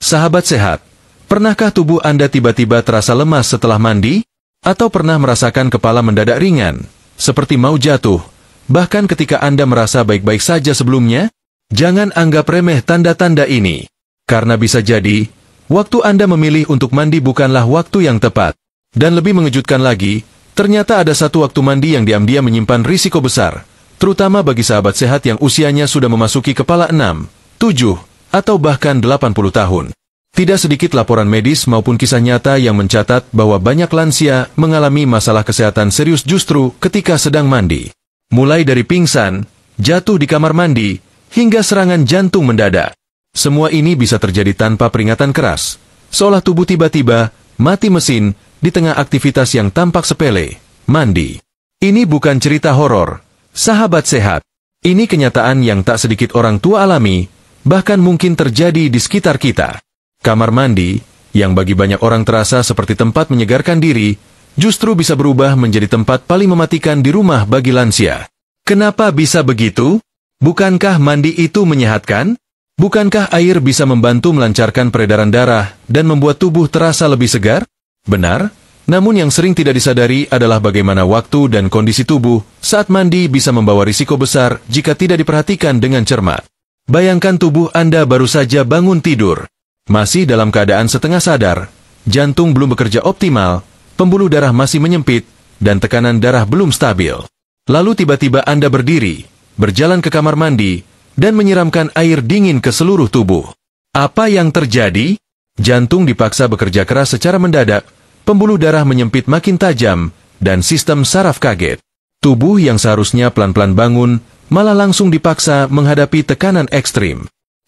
Sahabat sehat, pernahkah tubuh Anda tiba-tiba terasa lemas setelah mandi? Atau pernah merasakan kepala mendadak ringan, seperti mau jatuh, bahkan ketika Anda merasa baik-baik saja sebelumnya? Jangan anggap remeh tanda-tanda ini, karena bisa jadi, waktu Anda memilih untuk mandi bukanlah waktu yang tepat. Dan lebih mengejutkan lagi, ternyata ada satu waktu mandi yang diam-diam menyimpan risiko besar, terutama bagi sahabat sehat yang usianya sudah memasuki kepala 6, 7, atau bahkan 80 tahun. Tidak sedikit laporan medis maupun kisah nyata yang mencatat bahwa banyak lansia mengalami masalah kesehatan serius justru ketika sedang mandi. Mulai dari pingsan, jatuh di kamar mandi, hingga serangan jantung mendadak. Semua ini bisa terjadi tanpa peringatan keras, seolah tubuh tiba-tiba mati mesin di tengah aktivitas yang tampak sepele, mandi. Ini bukan cerita horor, sahabat sehat. Ini kenyataan yang tak sedikit orang tua alami, bahkan mungkin terjadi di sekitar kita. Kamar mandi, yang bagi banyak orang terasa seperti tempat menyegarkan diri, justru bisa berubah menjadi tempat paling mematikan di rumah bagi lansia. Kenapa bisa begitu? Bukankah mandi itu menyehatkan? Bukankah air bisa membantu melancarkan peredaran darah dan membuat tubuh terasa lebih segar? Benar, namun yang sering tidak disadari adalah bagaimana waktu dan kondisi tubuh saat mandi bisa membawa risiko besar jika tidak diperhatikan dengan cermat. Bayangkan tubuh Anda baru saja bangun tidur, masih dalam keadaan setengah sadar, jantung belum bekerja optimal, pembuluh darah masih menyempit, dan tekanan darah belum stabil. Lalu tiba-tiba Anda berdiri, berjalan ke kamar mandi, dan menyiramkan air dingin ke seluruh tubuh. Apa yang terjadi? Jantung dipaksa bekerja keras secara mendadak, pembuluh darah menyempit makin tajam, dan sistem saraf kaget. Tubuh yang seharusnya pelan-pelan bangun, malah langsung dipaksa menghadapi tekanan ekstrim.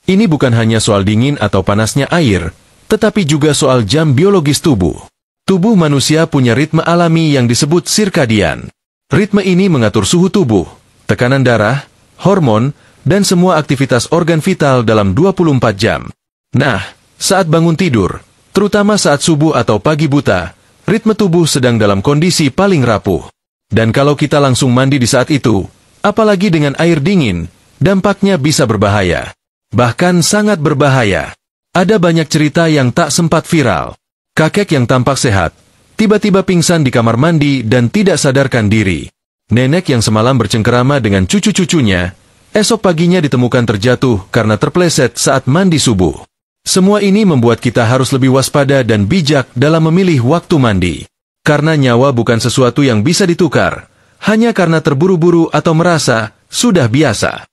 Ini bukan hanya soal dingin atau panasnya air, tetapi juga soal jam biologis tubuh. Tubuh manusia punya ritme alami yang disebut sirkadian. Ritme ini mengatur suhu tubuh, tekanan darah, hormon, dan semua aktivitas organ vital dalam 24 jam. Nah, saat bangun tidur, terutama saat subuh atau pagi buta, ritme tubuh sedang dalam kondisi paling rapuh. Dan kalau kita langsung mandi di saat itu, apalagi dengan air dingin, dampaknya bisa berbahaya. Bahkan sangat berbahaya. Ada banyak cerita yang tak sempat viral. Kakek yang tampak sehat, tiba-tiba pingsan di kamar mandi dan tidak sadarkan diri. Nenek yang semalam bercengkerama dengan cucu-cucunya, esok paginya ditemukan terjatuh karena terpleset saat mandi subuh. Semua ini membuat kita harus lebih waspada dan bijak dalam memilih waktu mandi. Karena nyawa bukan sesuatu yang bisa ditukar, hanya karena terburu-buru atau merasa sudah biasa.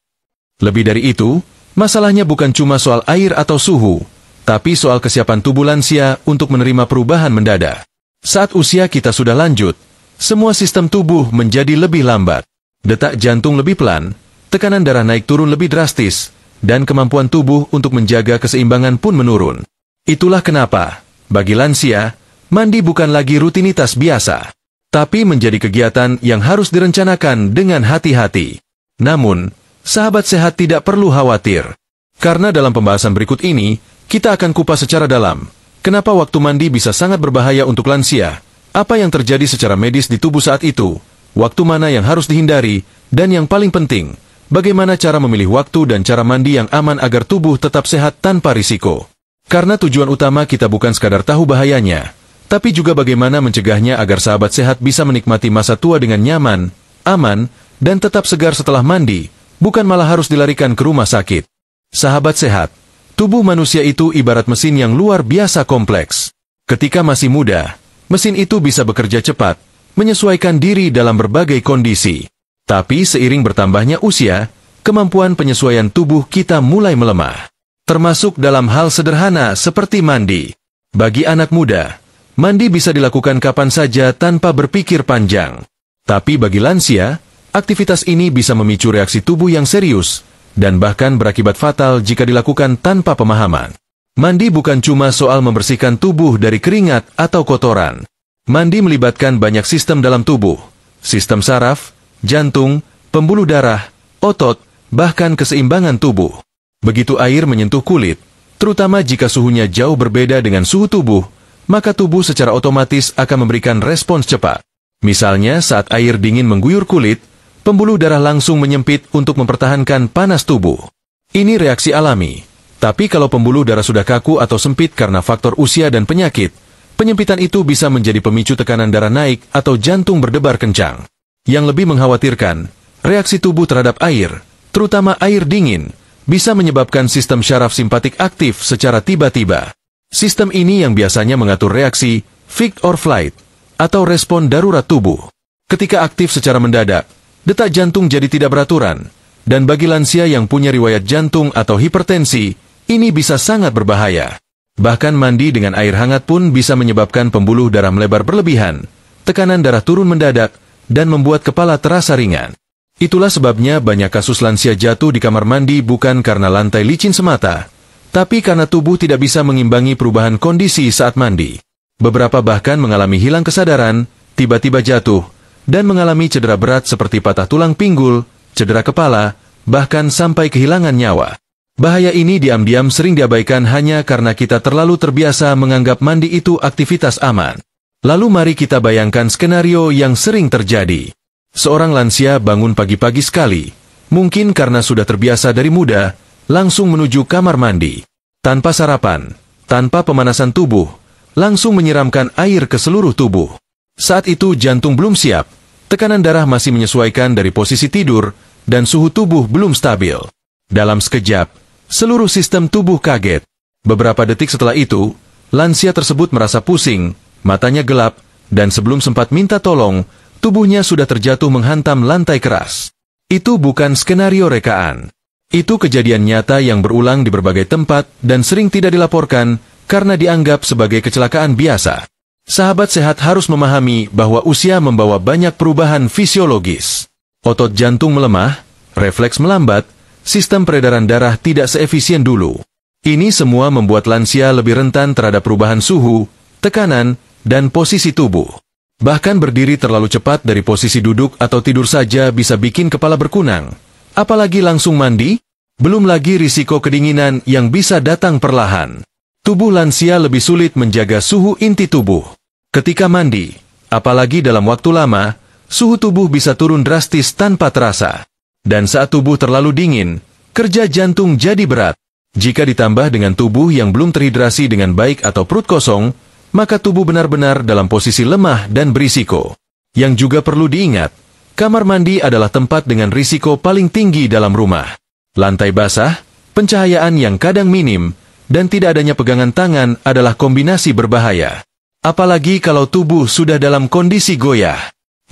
Lebih dari itu, masalahnya bukan cuma soal air atau suhu, tapi soal kesiapan tubuh lansia untuk menerima perubahan mendadak. Saat usia kita sudah lanjut, semua sistem tubuh menjadi lebih lambat. Detak jantung lebih pelan, tekanan darah naik turun lebih drastis, dan kemampuan tubuh untuk menjaga keseimbangan pun menurun. Itulah kenapa, bagi lansia, mandi bukan lagi rutinitas biasa, tapi menjadi kegiatan yang harus direncanakan dengan hati-hati. Namun, sahabat sehat tidak perlu khawatir. Karena dalam pembahasan berikut ini, kita akan kupas secara dalam, kenapa waktu mandi bisa sangat berbahaya untuk lansia, apa yang terjadi secara medis di tubuh saat itu, waktu mana yang harus dihindari, dan yang paling penting, bagaimana cara memilih waktu dan cara mandi yang aman agar tubuh tetap sehat tanpa risiko. Karena tujuan utama kita bukan sekadar tahu bahayanya, tapi juga bagaimana mencegahnya agar sahabat sehat bisa menikmati masa tua dengan nyaman, aman, dan tetap segar setelah mandi, bukan malah harus dilarikan ke rumah sakit. Sahabat sehat, tubuh manusia itu ibarat mesin yang luar biasa kompleks. Ketika masih muda, mesin itu bisa bekerja cepat, menyesuaikan diri dalam berbagai kondisi. Tapi seiring bertambahnya usia, kemampuan penyesuaian tubuh kita mulai melemah. Termasuk dalam hal sederhana seperti mandi. Bagi anak muda, mandi bisa dilakukan kapan saja tanpa berpikir panjang. Tapi bagi lansia, aktivitas ini bisa memicu reaksi tubuh yang serius, dan bahkan berakibat fatal jika dilakukan tanpa pemahaman. Mandi bukan cuma soal membersihkan tubuh dari keringat atau kotoran. Mandi melibatkan banyak sistem dalam tubuh, sistem saraf, jantung, pembuluh darah, otot, bahkan keseimbangan tubuh. Begitu air menyentuh kulit, terutama jika suhunya jauh berbeda dengan suhu tubuh, maka tubuh secara otomatis akan memberikan respons cepat. Misalnya saat air dingin mengguyur kulit, pembuluh darah langsung menyempit untuk mempertahankan panas tubuh. Ini reaksi alami, Tapi kalau pembuluh darah sudah kaku atau sempit karena faktor usia dan penyakit, penyempitan itu bisa menjadi pemicu tekanan darah naik atau jantung berdebar kencang. Yang lebih mengkhawatirkan, reaksi tubuh terhadap air, terutama air dingin, bisa menyebabkan sistem syaraf simpatik aktif secara tiba-tiba. Sistem ini yang biasanya mengatur reaksi fight or flight atau respon darurat tubuh. Ketika aktif secara mendadak, detak jantung jadi tidak beraturan, dan bagi lansia yang punya riwayat jantung atau hipertensi, ini bisa sangat berbahaya. Bahkan mandi dengan air hangat pun bisa menyebabkan pembuluh darah melebar berlebihan, tekanan darah turun mendadak, dan membuat kepala terasa ringan. Itulah sebabnya banyak kasus lansia jatuh di kamar mandi bukan karena lantai licin semata, tapi karena tubuh tidak bisa mengimbangi perubahan kondisi saat mandi. Beberapa bahkan mengalami hilang kesadaran, tiba-tiba jatuh, dan mengalami cedera berat seperti patah tulang pinggul, cedera kepala, bahkan sampai kehilangan nyawa. Bahaya ini diam-diam sering diabaikan hanya karena kita terlalu terbiasa menganggap mandi itu aktivitas aman. Lalu mari kita bayangkan skenario yang sering terjadi. Seorang lansia bangun pagi-pagi sekali, mungkin karena sudah terbiasa dari muda, langsung menuju kamar mandi. Tanpa sarapan, tanpa pemanasan tubuh, langsung menyiramkan air ke seluruh tubuh. Saat itu jantung belum siap, tekanan darah masih menyesuaikan dari posisi tidur, dan suhu tubuh belum stabil. Dalam sekejap, seluruh sistem tubuh kaget. Beberapa detik setelah itu, lansia tersebut merasa pusing, matanya gelap, dan sebelum sempat minta tolong, tubuhnya sudah terjatuh menghantam lantai keras. Itu bukan skenario rekaan. Itu kejadian nyata yang berulang di berbagai tempat dan sering tidak dilaporkan karena dianggap sebagai kecelakaan biasa. Sahabat sehat harus memahami bahwa usia membawa banyak perubahan fisiologis. Otot jantung melemah, refleks melambat, sistem peredaran darah tidak seefisien dulu. Ini semua membuat lansia lebih rentan terhadap perubahan suhu, tekanan, dan posisi tubuh. Bahkan berdiri terlalu cepat dari posisi duduk atau tidur saja bisa bikin kepala berkunang. Apalagi langsung mandi, belum lagi risiko kedinginan yang bisa datang perlahan. Tubuh lansia lebih sulit menjaga suhu inti tubuh. Ketika mandi, apalagi dalam waktu lama, suhu tubuh bisa turun drastis tanpa terasa. Dan saat tubuh terlalu dingin, kerja jantung jadi berat. Jika ditambah dengan tubuh yang belum terhidrasi dengan baik atau perut kosong, maka tubuh benar-benar dalam posisi lemah dan berisiko. Yang juga perlu diingat, kamar mandi adalah tempat dengan risiko paling tinggi dalam rumah. Lantai basah, pencahayaan yang kadang minim, dan tidak adanya pegangan tangan adalah kombinasi berbahaya. Apalagi kalau tubuh sudah dalam kondisi goyah.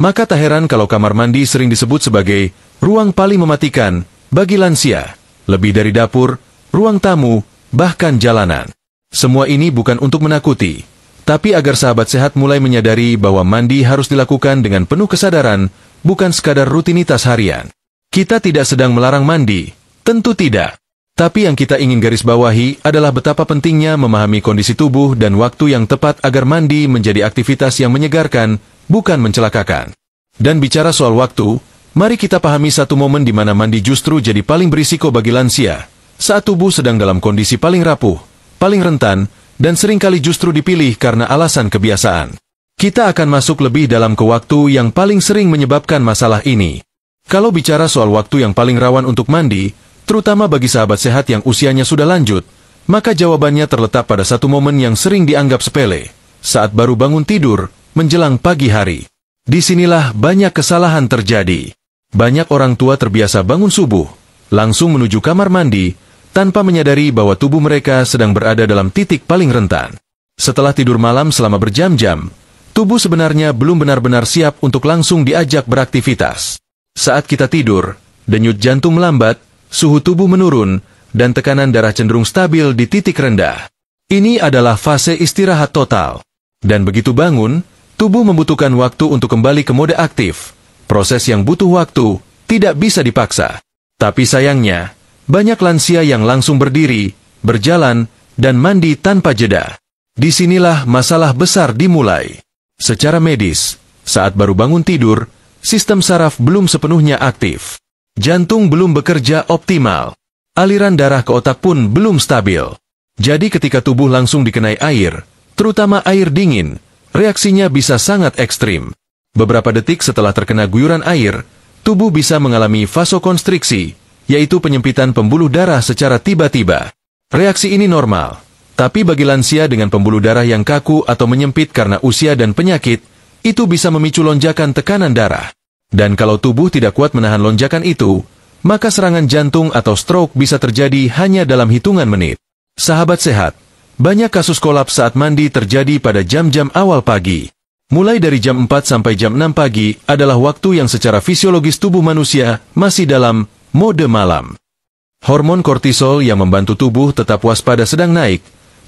Maka tak heran kalau kamar mandi sering disebut sebagai ruang paling mematikan bagi lansia, lebih dari dapur, ruang tamu, bahkan jalanan. Semua ini bukan untuk menakuti, tapi agar sahabat sehat mulai menyadari bahwa mandi harus dilakukan dengan penuh kesadaran, bukan sekadar rutinitas harian. Kita tidak sedang melarang mandi, tentu tidak. Tapi yang kita ingin garis bawahi adalah betapa pentingnya memahami kondisi tubuh dan waktu yang tepat agar mandi menjadi aktivitas yang menyegarkan, bukan mencelakakan. Dan bicara soal waktu, mari kita pahami satu momen di mana mandi justru jadi paling berisiko bagi lansia, saat tubuh sedang dalam kondisi paling rapuh, paling rentan, dan seringkali justru dipilih karena alasan kebiasaan. Kita akan masuk lebih dalam ke waktu yang paling sering menyebabkan masalah ini. Kalau bicara soal waktu yang paling rawan untuk mandi, terutama bagi sahabat sehat yang usianya sudah lanjut, maka jawabannya terletak pada satu momen yang sering dianggap sepele, saat baru bangun tidur, menjelang pagi hari. Disinilah banyak kesalahan terjadi. Banyak orang tua terbiasa bangun subuh, langsung menuju kamar mandi, tanpa menyadari bahwa tubuh mereka sedang berada dalam titik paling rentan. Setelah tidur malam selama berjam-jam, tubuh sebenarnya belum benar-benar siap untuk langsung diajak beraktivitas. Saat kita tidur, denyut jantung melambat, suhu tubuh menurun, dan tekanan darah cenderung stabil di titik rendah. Ini adalah fase istirahat total. Dan begitu bangun, tubuh membutuhkan waktu untuk kembali ke mode aktif. Proses yang butuh waktu, tidak bisa dipaksa. Tapi sayangnya, banyak lansia yang langsung berdiri, berjalan, dan mandi tanpa jeda. Disinilah masalah besar dimulai. Secara medis, saat baru bangun tidur, sistem saraf belum sepenuhnya aktif. Jantung belum bekerja optimal. Aliran darah ke otak pun belum stabil. Jadi ketika tubuh langsung dikenai air, terutama air dingin, reaksinya bisa sangat ekstrim. Beberapa detik setelah terkena guyuran air, tubuh bisa mengalami vasokonstriksi, yaitu penyempitan pembuluh darah secara tiba-tiba. Reaksi ini normal, tapi bagi lansia dengan pembuluh darah yang kaku atau menyempit karena usia dan penyakit, itu bisa memicu lonjakan tekanan darah. Dan kalau tubuh tidak kuat menahan lonjakan itu, maka serangan jantung atau stroke bisa terjadi hanya dalam hitungan menit. Sahabat sehat, banyak kasus kolaps saat mandi terjadi pada jam-jam awal pagi. Mulai dari jam 4 sampai jam 6 pagi adalah waktu yang secara fisiologis tubuh manusia masih dalam mode malam. Hormon kortisol yang membantu tubuh tetap waspada sedang naik,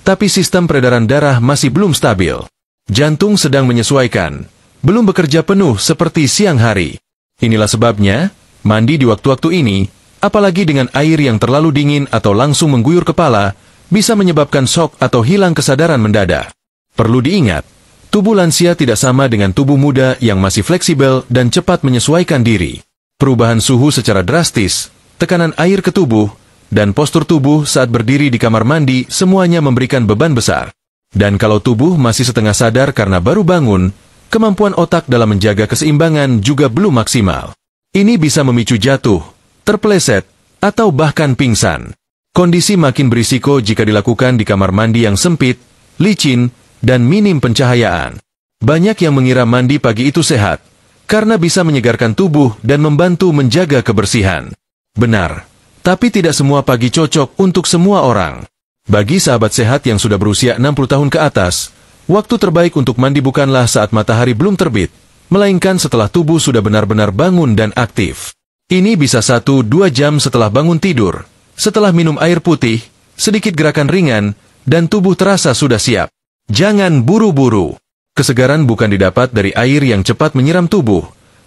tapi sistem peredaran darah masih belum stabil. Jantung sedang menyesuaikan, belum bekerja penuh seperti siang hari. Inilah sebabnya, mandi di waktu-waktu ini, apalagi dengan air yang terlalu dingin atau langsung mengguyur kepala, bisa menyebabkan shock atau hilang kesadaran mendadak. Perlu diingat, tubuh lansia tidak sama dengan tubuh muda yang masih fleksibel dan cepat menyesuaikan diri. Perubahan suhu secara drastis, tekanan air ke tubuh, dan postur tubuh saat berdiri di kamar mandi semuanya memberikan beban besar. Dan kalau tubuh masih setengah sadar karena baru bangun, kemampuan otak dalam menjaga keseimbangan juga belum maksimal. Ini bisa memicu jatuh, terpeleset, atau bahkan pingsan. Kondisi makin berisiko jika dilakukan di kamar mandi yang sempit, licin, dan minim pencahayaan. Banyak yang mengira mandi pagi itu sehat, karena bisa menyegarkan tubuh dan membantu menjaga kebersihan. Benar, tapi tidak semua pagi cocok untuk semua orang. Bagi sahabat sehat yang sudah berusia 60 tahun ke atas, waktu terbaik untuk mandi bukanlah saat matahari belum terbit, melainkan setelah tubuh sudah benar-benar bangun dan aktif. Ini bisa 1-2 jam setelah bangun tidur, setelah minum air putih, sedikit gerakan ringan, dan tubuh terasa sudah siap. Jangan buru-buru. Kesegaran bukan didapat dari air yang cepat menyiram tubuh,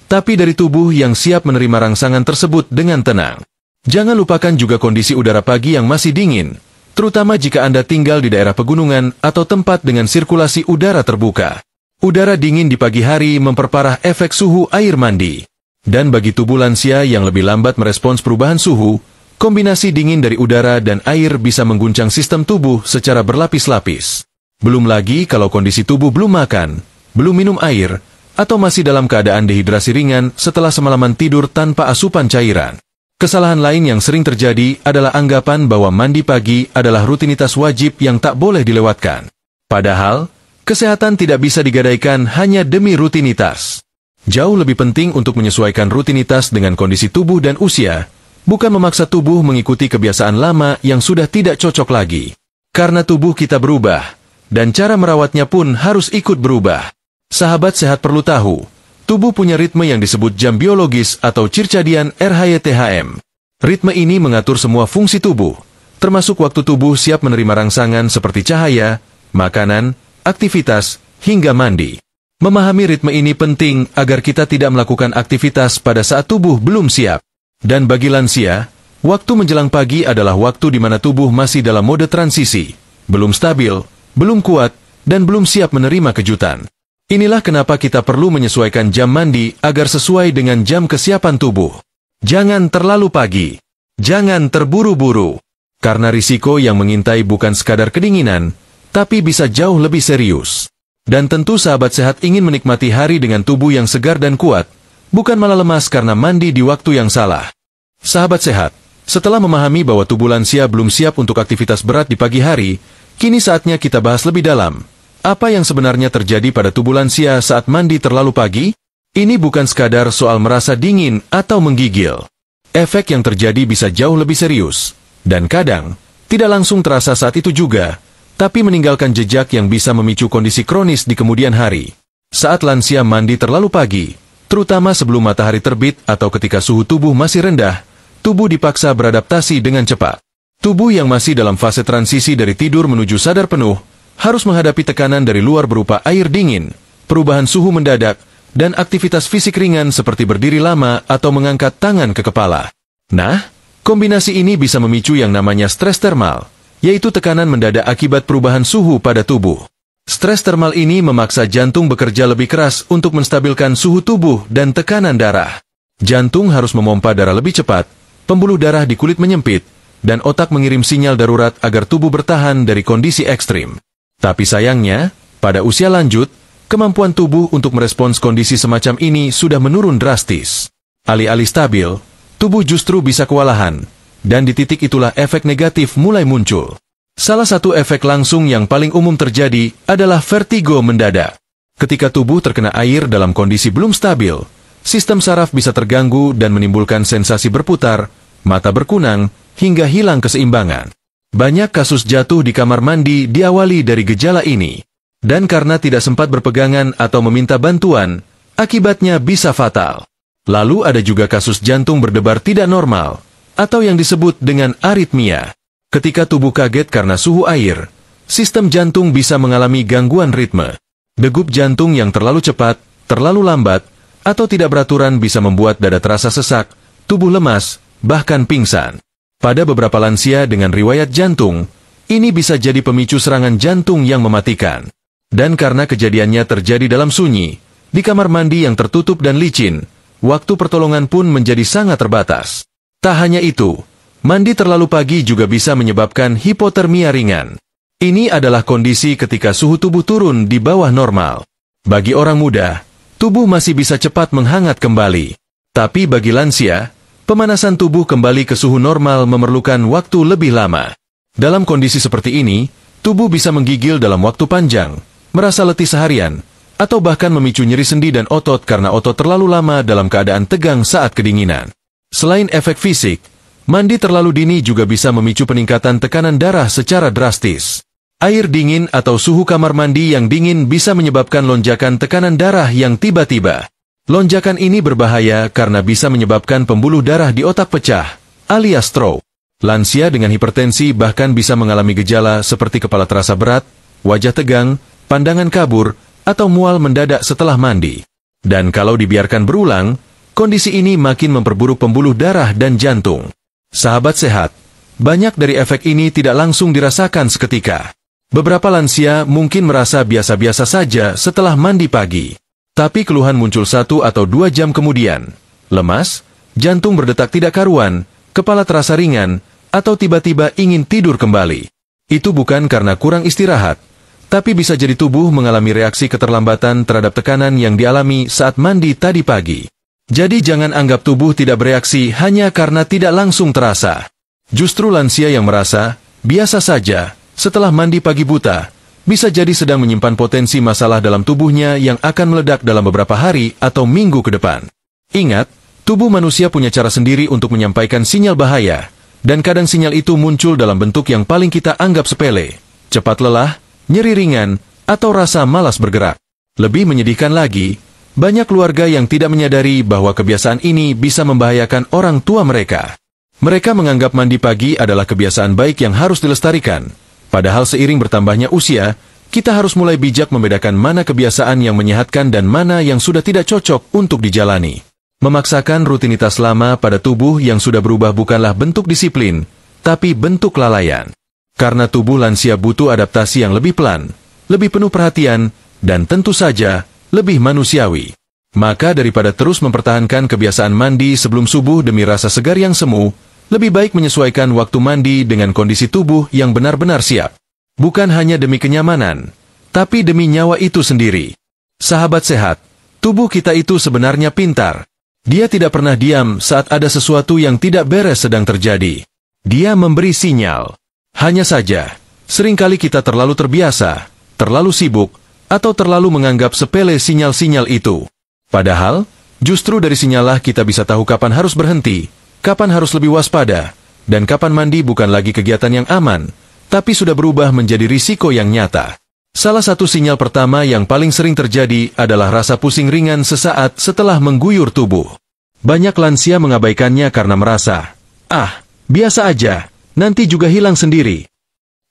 tapi dari tubuh yang siap menerima rangsangan tersebut dengan tenang. Jangan lupakan juga kondisi udara pagi yang masih dingin, terutama jika Anda tinggal di daerah pegunungan atau tempat dengan sirkulasi udara terbuka. Udara dingin di pagi hari memperparah efek suhu air mandi. Dan bagi tubuh lansia yang lebih lambat merespons perubahan suhu, kombinasi dingin dari udara dan air bisa mengguncang sistem tubuh secara berlapis-lapis. Belum lagi kalau kondisi tubuh belum makan, belum minum air, atau masih dalam keadaan dehidrasi ringan setelah semalaman tidur tanpa asupan cairan. Kesalahan lain yang sering terjadi adalah anggapan bahwa mandi pagi adalah rutinitas wajib yang tak boleh dilewatkan. Padahal, kesehatan tidak bisa digadaikan hanya demi rutinitas. Jauh lebih penting untuk menyesuaikan rutinitas dengan kondisi tubuh dan usia, bukan memaksa tubuh mengikuti kebiasaan lama yang sudah tidak cocok lagi. Karena tubuh kita berubah, dan cara merawatnya pun harus ikut berubah. Sahabat sehat perlu tahu, tubuh punya ritme yang disebut jam biologis atau circadian RHYTHM. Ritme ini mengatur semua fungsi tubuh, termasuk waktu tubuh siap menerima rangsangan seperti cahaya, makanan, aktivitas, hingga mandi. Memahami ritme ini penting agar kita tidak melakukan aktivitas pada saat tubuh belum siap. Dan bagi lansia, waktu menjelang pagi adalah waktu di mana tubuh masih dalam mode transisi, belum stabil, belum kuat, dan belum siap menerima kejutan. Inilah kenapa kita perlu menyesuaikan jam mandi agar sesuai dengan jam kesiapan tubuh. Jangan terlalu pagi. Jangan terburu-buru. Karena risiko yang mengintai bukan sekadar kedinginan, tapi bisa jauh lebih serius. Dan tentu sahabat sehat ingin menikmati hari dengan tubuh yang segar dan kuat, bukan malah lemas karena mandi di waktu yang salah. Sahabat sehat, setelah memahami bahwa tubuh lansia belum siap untuk aktivitas berat di pagi hari, kini saatnya kita bahas lebih dalam. Apa yang sebenarnya terjadi pada tubuh lansia saat mandi terlalu pagi? Ini bukan sekadar soal merasa dingin atau menggigil. Efek yang terjadi bisa jauh lebih serius. Dan kadang, tidak langsung terasa saat itu juga, tapi meninggalkan jejak yang bisa memicu kondisi kronis di kemudian hari. Saat lansia mandi terlalu pagi, terutama sebelum matahari terbit atau ketika suhu tubuh masih rendah, tubuh dipaksa beradaptasi dengan cepat. Tubuh yang masih dalam fase transisi dari tidur menuju sadar penuh, harus menghadapi tekanan dari luar berupa air dingin, perubahan suhu mendadak, dan aktivitas fisik ringan seperti berdiri lama atau mengangkat tangan ke kepala. Nah, kombinasi ini bisa memicu yang namanya stres termal, yaitu tekanan mendadak akibat perubahan suhu pada tubuh. Stres termal ini memaksa jantung bekerja lebih keras untuk menstabilkan suhu tubuh dan tekanan darah. Jantung harus memompa darah lebih cepat, pembuluh darah di kulit menyempit, dan otak mengirim sinyal darurat agar tubuh bertahan dari kondisi ekstrim. Tapi sayangnya, pada usia lanjut, kemampuan tubuh untuk merespons kondisi semacam ini sudah menurun drastis. Alih-alih stabil, tubuh justru bisa kewalahan, dan di titik itulah efek negatif mulai muncul. Salah satu efek langsung yang paling umum terjadi adalah vertigo mendadak. Ketika tubuh terkena air dalam kondisi belum stabil, sistem saraf bisa terganggu dan menimbulkan sensasi berputar, mata berkunang, hingga hilang keseimbangan. Banyak kasus jatuh di kamar mandi diawali dari gejala ini. Dan karena tidak sempat berpegangan atau meminta bantuan, akibatnya bisa fatal. Lalu ada juga kasus jantung berdebar tidak normal, atau yang disebut dengan aritmia. Ketika tubuh kaget karena suhu air, sistem jantung bisa mengalami gangguan ritme. Degup jantung yang terlalu cepat, terlalu lambat, atau tidak beraturan bisa membuat dada terasa sesak, tubuh lemas, bahkan pingsan. Pada beberapa lansia dengan riwayat jantung, ini bisa jadi pemicu serangan jantung yang mematikan. Dan karena kejadiannya terjadi dalam sunyi, di kamar mandi yang tertutup dan licin, waktu pertolongan pun menjadi sangat terbatas. Tak hanya itu, mandi terlalu pagi juga bisa menyebabkan hipotermia ringan. Ini adalah kondisi ketika suhu tubuh turun di bawah normal. Bagi orang muda, tubuh masih bisa cepat menghangat kembali. Tapi bagi lansia, pemanasan tubuh kembali ke suhu normal memerlukan waktu lebih lama. Dalam kondisi seperti ini, tubuh bisa menggigil dalam waktu panjang, merasa letih seharian, atau bahkan memicu nyeri sendi dan otot karena otot terlalu lama dalam keadaan tegang saat kedinginan. Selain efek fisik, mandi terlalu dini juga bisa memicu peningkatan tekanan darah secara drastis. Air dingin atau suhu kamar mandi yang dingin bisa menyebabkan lonjakan tekanan darah yang tiba-tiba. Lonjakan ini berbahaya karena bisa menyebabkan pembuluh darah di otak pecah, alias stroke. Lansia dengan hipertensi bahkan bisa mengalami gejala seperti kepala terasa berat, wajah tegang, pandangan kabur, atau mual mendadak setelah mandi. Dan kalau dibiarkan berulang, kondisi ini makin memperburuk pembuluh darah dan jantung. Sahabat sehat, banyak dari efek ini tidak langsung dirasakan seketika. Beberapa lansia mungkin merasa biasa-biasa saja setelah mandi pagi. Tapi keluhan muncul 1 atau 2 jam kemudian. Lemas, jantung berdetak tidak karuan, kepala terasa ringan, atau tiba-tiba ingin tidur kembali. Itu bukan karena kurang istirahat, tapi bisa jadi tubuh mengalami reaksi keterlambatan terhadap tekanan yang dialami saat mandi tadi pagi. Jadi jangan anggap tubuh tidak bereaksi hanya karena tidak langsung terasa. Justru lansia yang merasa biasa saja setelah mandi pagi buta, bisa jadi sedang menyimpan potensi masalah dalam tubuhnya yang akan meledak dalam beberapa hari atau minggu ke depan. Ingat, tubuh manusia punya cara sendiri untuk menyampaikan sinyal bahaya, dan kadang sinyal itu muncul dalam bentuk yang paling kita anggap sepele, cepat lelah, nyeri ringan, atau rasa malas bergerak. Lebih menyedihkan lagi, banyak keluarga yang tidak menyadari bahwa kebiasaan ini bisa membahayakan orang tua mereka. Mereka menganggap mandi pagi adalah kebiasaan baik yang harus dilestarikan. Padahal seiring bertambahnya usia, kita harus mulai bijak membedakan mana kebiasaan yang menyehatkan dan mana yang sudah tidak cocok untuk dijalani. Memaksakan rutinitas lama pada tubuh yang sudah berubah bukanlah bentuk disiplin, tapi bentuk kelalaian. Karena tubuh lansia butuh adaptasi yang lebih pelan, lebih penuh perhatian, dan tentu saja, lebih manusiawi. Maka daripada terus mempertahankan kebiasaan mandi sebelum subuh demi rasa segar yang semu, lebih baik menyesuaikan waktu mandi dengan kondisi tubuh yang benar-benar siap. Bukan hanya demi kenyamanan, tapi demi nyawa itu sendiri. Sahabat sehat, tubuh kita itu sebenarnya pintar. Dia tidak pernah diam saat ada sesuatu yang tidak beres sedang terjadi. Dia memberi sinyal. Hanya saja, seringkali kita terlalu terbiasa, terlalu sibuk, atau terlalu menganggap sepele sinyal-sinyal itu. Padahal, justru dari sinyallah kita bisa tahu kapan harus berhenti, kapan harus lebih waspada, dan kapan mandi bukan lagi kegiatan yang aman, tapi sudah berubah menjadi risiko yang nyata. Salah satu sinyal pertama yang paling sering terjadi adalah rasa pusing ringan sesaat setelah mengguyur tubuh. Banyak lansia mengabaikannya karena merasa, biasa aja, nanti juga hilang sendiri.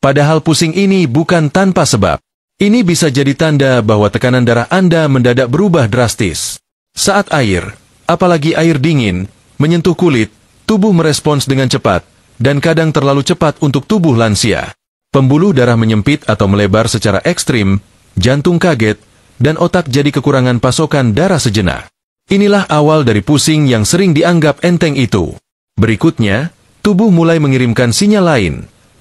Padahal pusing ini bukan tanpa sebab. Ini bisa jadi tanda bahwa tekanan darah Anda mendadak berubah drastis. Saat air, apalagi air dingin, menyentuh kulit, tubuh merespons dengan cepat, dan kadang terlalu cepat untuk tubuh lansia. Pembuluh darah menyempit atau melebar secara ekstrim, jantung kaget, dan otak jadi kekurangan pasokan darah sejenak. Inilah awal dari pusing yang sering dianggap enteng itu. Berikutnya, tubuh mulai mengirimkan sinyal lain.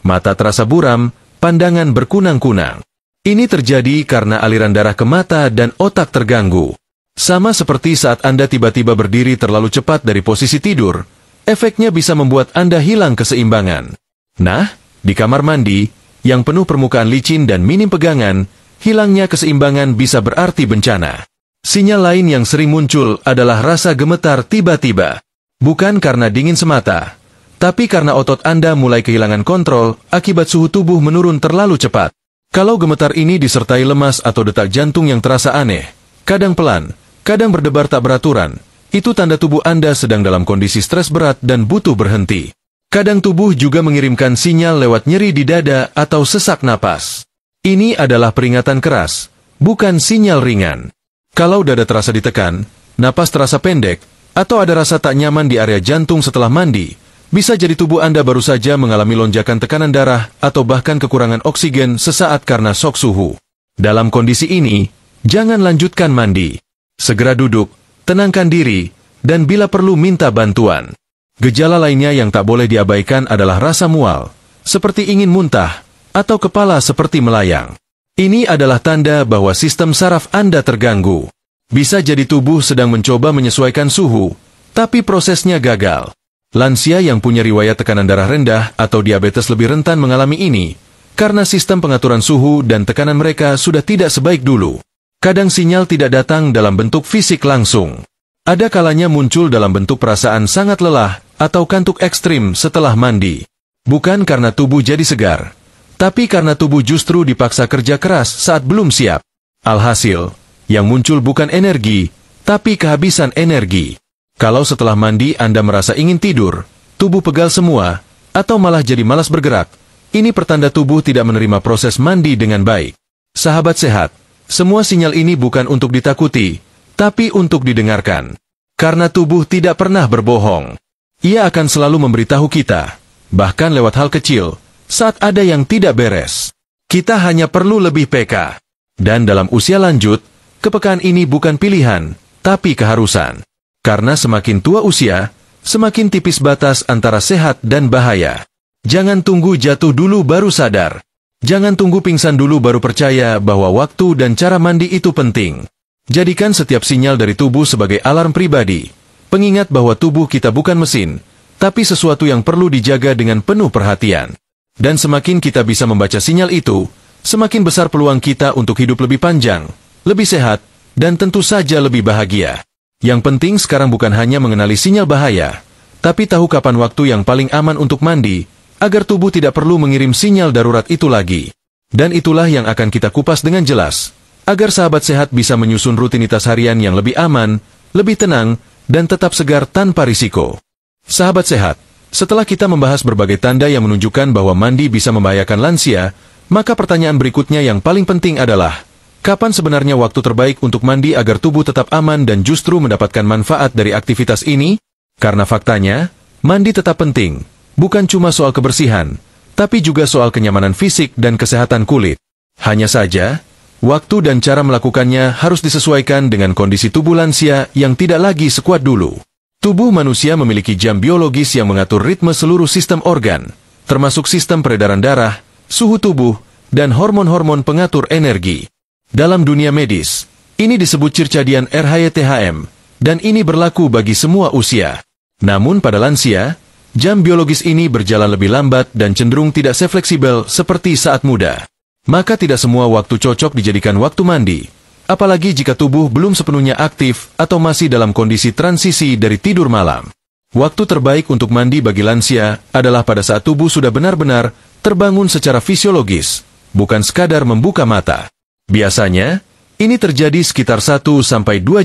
Mata terasa buram, pandangan berkunang-kunang. Ini terjadi karena aliran darah ke mata dan otak terganggu. Sama seperti saat Anda tiba-tiba berdiri terlalu cepat dari posisi tidur, efeknya bisa membuat Anda hilang keseimbangan. Nah, di kamar mandi, yang penuh permukaan licin dan minim pegangan, hilangnya keseimbangan bisa berarti bencana. Sinyal lain yang sering muncul adalah rasa gemetar tiba-tiba. Bukan karena dingin semata, tapi karena otot Anda mulai kehilangan kontrol akibat suhu tubuh menurun terlalu cepat. Kalau gemetar ini disertai lemas atau detak jantung yang terasa aneh, kadang pelan, kadang berdebar tak beraturan, itu tanda tubuh Anda sedang dalam kondisi stres berat dan butuh berhenti. Kadang tubuh juga mengirimkan sinyal lewat nyeri di dada atau sesak napas. Ini adalah peringatan keras, bukan sinyal ringan. Kalau dada terasa ditekan, napas terasa pendek, atau ada rasa tak nyaman di area jantung setelah mandi, bisa jadi tubuh Anda baru saja mengalami lonjakan tekanan darah atau bahkan kekurangan oksigen sesaat karena shock suhu. Dalam kondisi ini, jangan lanjutkan mandi. Segera duduk, tenangkan diri, dan bila perlu minta bantuan. Gejala lainnya yang tak boleh diabaikan adalah rasa mual, seperti ingin muntah, atau kepala seperti melayang. Ini adalah tanda bahwa sistem saraf Anda terganggu. Bisa jadi tubuh sedang mencoba menyesuaikan suhu, tapi prosesnya gagal. Lansia yang punya riwayat tekanan darah rendah atau diabetes lebih rentan mengalami ini, karena sistem pengaturan suhu dan tekanan mereka sudah tidak sebaik dulu. Kadang sinyal tidak datang dalam bentuk fisik langsung. Ada kalanya muncul dalam bentuk perasaan sangat lelah atau kantuk ekstrim setelah mandi. Bukan karena tubuh jadi segar, tapi karena tubuh justru dipaksa kerja keras saat belum siap. Alhasil, yang muncul bukan energi, tapi kehabisan energi. Kalau setelah mandi Anda merasa ingin tidur, tubuh pegal semua, atau malah jadi malas bergerak, ini pertanda tubuh tidak menerima proses mandi dengan baik. Sahabat sehat, semua sinyal ini bukan untuk ditakuti, tapi untuk didengarkan. Karena tubuh tidak pernah berbohong. Ia akan selalu memberitahu kita, bahkan lewat hal kecil, saat ada yang tidak beres. Kita hanya perlu lebih peka. Dan dalam usia lanjut, kepekaan ini bukan pilihan, tapi keharusan. Karena semakin tua usia, semakin tipis batas antara sehat dan bahaya. Jangan tunggu jatuh dulu baru sadar. Jangan tunggu pingsan dulu baru percaya bahwa waktu dan cara mandi itu penting. Jadikan setiap sinyal dari tubuh sebagai alarm pribadi. Pengingat bahwa tubuh kita bukan mesin, tapi sesuatu yang perlu dijaga dengan penuh perhatian. Dan semakin kita bisa membaca sinyal itu, semakin besar peluang kita untuk hidup lebih panjang, lebih sehat, dan tentu saja lebih bahagia. Yang penting sekarang bukan hanya mengenali sinyal bahaya, tapi tahu kapan waktu yang paling aman untuk mandi, agar tubuh tidak perlu mengirim sinyal darurat itu lagi. Dan itulah yang akan kita kupas dengan jelas, agar sahabat sehat bisa menyusun rutinitas harian yang lebih aman, lebih tenang, dan tetap segar tanpa risiko. Sahabat sehat, setelah kita membahas berbagai tanda yang menunjukkan bahwa mandi bisa membahayakan lansia, maka pertanyaan berikutnya yang paling penting adalah, kapan sebenarnya waktu terbaik untuk mandi agar tubuh tetap aman dan justru mendapatkan manfaat dari aktivitas ini? Karena faktanya, mandi tetap penting. Bukan cuma soal kebersihan, tapi juga soal kenyamanan fisik dan kesehatan kulit. Hanya saja, waktu dan cara melakukannya harus disesuaikan dengan kondisi tubuh lansia yang tidak lagi sekuat dulu. Tubuh manusia memiliki jam biologis yang mengatur ritme seluruh sistem organ, termasuk sistem peredaran darah, suhu tubuh, dan hormon-hormon pengatur energi. Dalam dunia medis, ini disebut circadian rhythm, dan ini berlaku bagi semua usia. Namun pada lansia, jam biologis ini berjalan lebih lambat dan cenderung tidak sefleksibel seperti saat muda. Maka tidak semua waktu cocok dijadikan waktu mandi, apalagi jika tubuh belum sepenuhnya aktif atau masih dalam kondisi transisi dari tidur malam. Waktu terbaik untuk mandi bagi lansia adalah pada saat tubuh sudah benar-benar terbangun secara fisiologis, bukan sekadar membuka mata. Biasanya, ini terjadi sekitar 1-2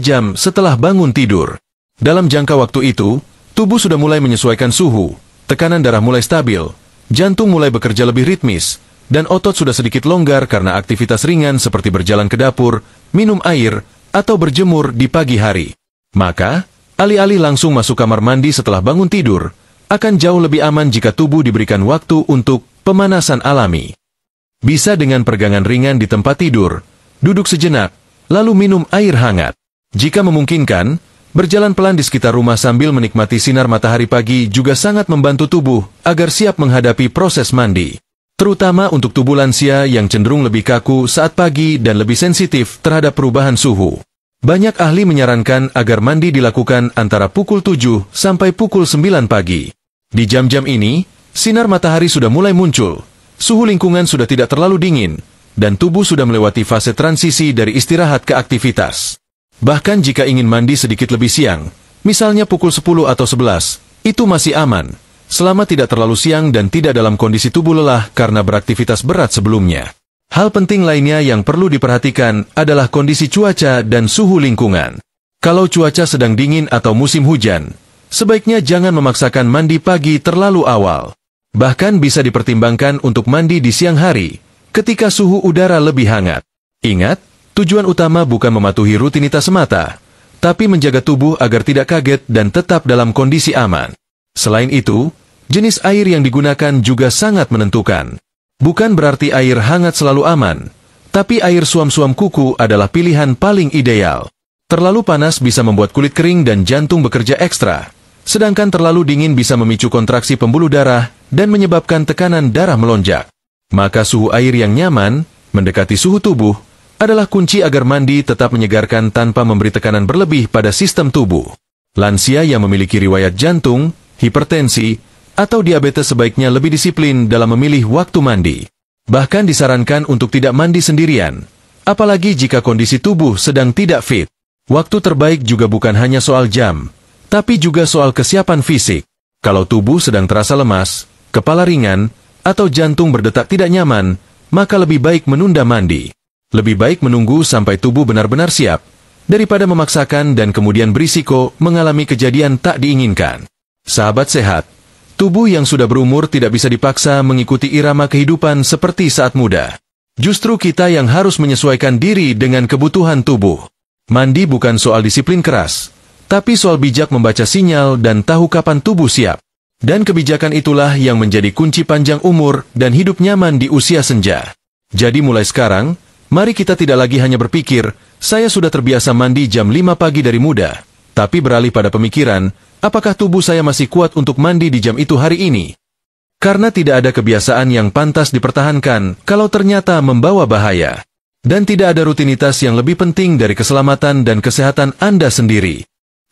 jam setelah bangun tidur. Dalam jangka waktu itu, tubuh sudah mulai menyesuaikan suhu, tekanan darah mulai stabil, jantung mulai bekerja lebih ritmis, dan otot sudah sedikit longgar karena aktivitas ringan seperti berjalan ke dapur, minum air, atau berjemur di pagi hari. Maka, alih-alih langsung masuk kamar mandi setelah bangun tidur, akan jauh lebih aman jika tubuh diberikan waktu untuk pemanasan alami. Bisa dengan peregangan ringan di tempat tidur, duduk sejenak, lalu minum air hangat. Jika memungkinkan, berjalan pelan di sekitar rumah sambil menikmati sinar matahari pagi juga sangat membantu tubuh agar siap menghadapi proses mandi. Terutama untuk tubuh lansia yang cenderung lebih kaku saat pagi dan lebih sensitif terhadap perubahan suhu. Banyak ahli menyarankan agar mandi dilakukan antara pukul 7 sampai pukul 9 pagi. Di jam-jam ini, sinar matahari sudah mulai muncul, suhu lingkungan sudah tidak terlalu dingin, dan tubuh sudah melewati fase transisi dari istirahat ke aktivitas. Bahkan jika ingin mandi sedikit lebih siang, misalnya pukul 10 atau 11, itu masih aman, selama tidak terlalu siang dan tidak dalam kondisi tubuh lelah karena beraktivitas berat sebelumnya. Hal penting lainnya yang perlu diperhatikan adalah kondisi cuaca dan suhu lingkungan. Kalau cuaca sedang dingin atau musim hujan, sebaiknya jangan memaksakan mandi pagi terlalu awal. Bahkan bisa dipertimbangkan untuk mandi di siang hari, ketika suhu udara lebih hangat. Ingat, tujuan utama bukan mematuhi rutinitas semata, tapi menjaga tubuh agar tidak kaget dan tetap dalam kondisi aman. Selain itu, jenis air yang digunakan juga sangat menentukan. Bukan berarti air hangat selalu aman, tapi air suam-suam kuku adalah pilihan paling ideal. Terlalu panas bisa membuat kulit kering dan jantung bekerja ekstra, sedangkan terlalu dingin bisa memicu kontraksi pembuluh darah dan menyebabkan tekanan darah melonjak. Maka suhu air yang nyaman, mendekati suhu tubuh, adalah kunci agar mandi tetap menyegarkan tanpa memberi tekanan berlebih pada sistem tubuh. Lansia yang memiliki riwayat jantung, hipertensi, atau diabetes sebaiknya lebih disiplin dalam memilih waktu mandi. Bahkan disarankan untuk tidak mandi sendirian, apalagi jika kondisi tubuh sedang tidak fit. Waktu terbaik juga bukan hanya soal jam, tapi juga soal kesiapan fisik. Kalau tubuh sedang terasa lemas, kepala ringan, atau jantung berdetak tidak nyaman, maka lebih baik menunda mandi. Lebih baik menunggu sampai tubuh benar-benar siap, daripada memaksakan dan kemudian berisiko mengalami kejadian tak diinginkan. Sahabat sehat, tubuh yang sudah berumur tidak bisa dipaksa mengikuti irama kehidupan seperti saat muda. Justru kita yang harus menyesuaikan diri dengan kebutuhan tubuh. Mandi bukan soal disiplin keras, tapi soal bijak membaca sinyal dan tahu kapan tubuh siap. Dan kebijakan itulah yang menjadi kunci panjang umur dan hidup nyaman di usia senja. Jadi mulai sekarang, mari kita tidak lagi hanya berpikir, saya sudah terbiasa mandi jam 5 pagi dari muda, tapi beralih pada pemikiran, apakah tubuh saya masih kuat untuk mandi di jam itu hari ini? Karena tidak ada kebiasaan yang pantas dipertahankan kalau ternyata membawa bahaya. Dan tidak ada rutinitas yang lebih penting dari keselamatan dan kesehatan Anda sendiri.